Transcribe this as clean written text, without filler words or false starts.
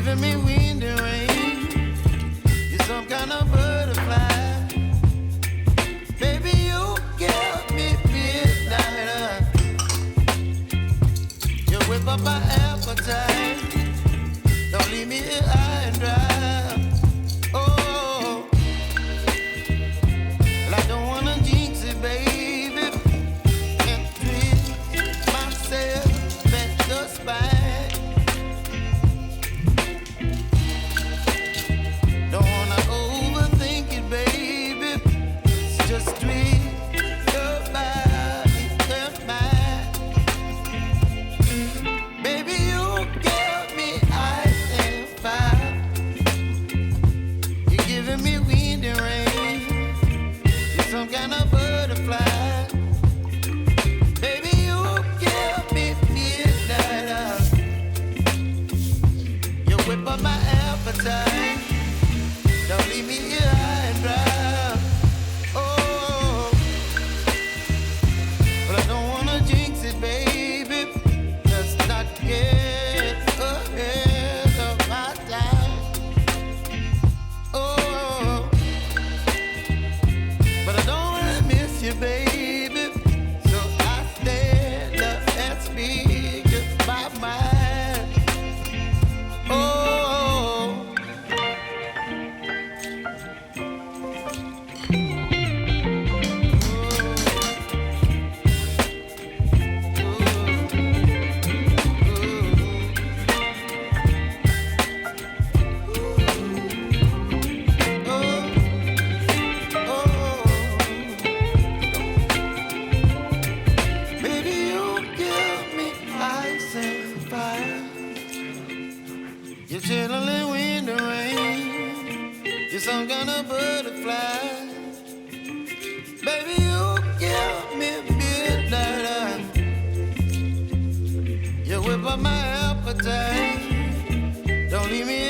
giving me wind and rain. You're some kind of butterfly. Baby, you give me midnight. You whip up my appetite. Don't leave me here high and dry. Oh, well, I don't wanna jinx it, baby, and twist myself at the spine. Don't wanna overthink it, baby. It's just twist your body and mine. Baby, you give me ice and fire. You're giving me wind and rain. You're some kind of butterfly. Baby, you give me midnight. You whip up my appetite. Don't leave me here high and dry. Oh, but I don't wanna jinx it, baby. Let's not get ahead of my time. Oh, but I don't wanna miss you, baby. So I stand up and speak just my mind. Oh. Baby, you give me ice and fire. You're chilling wind and rain. You're some kind of butterfly. Baby, you give me midnight. You whip up my appetite. Don't leave me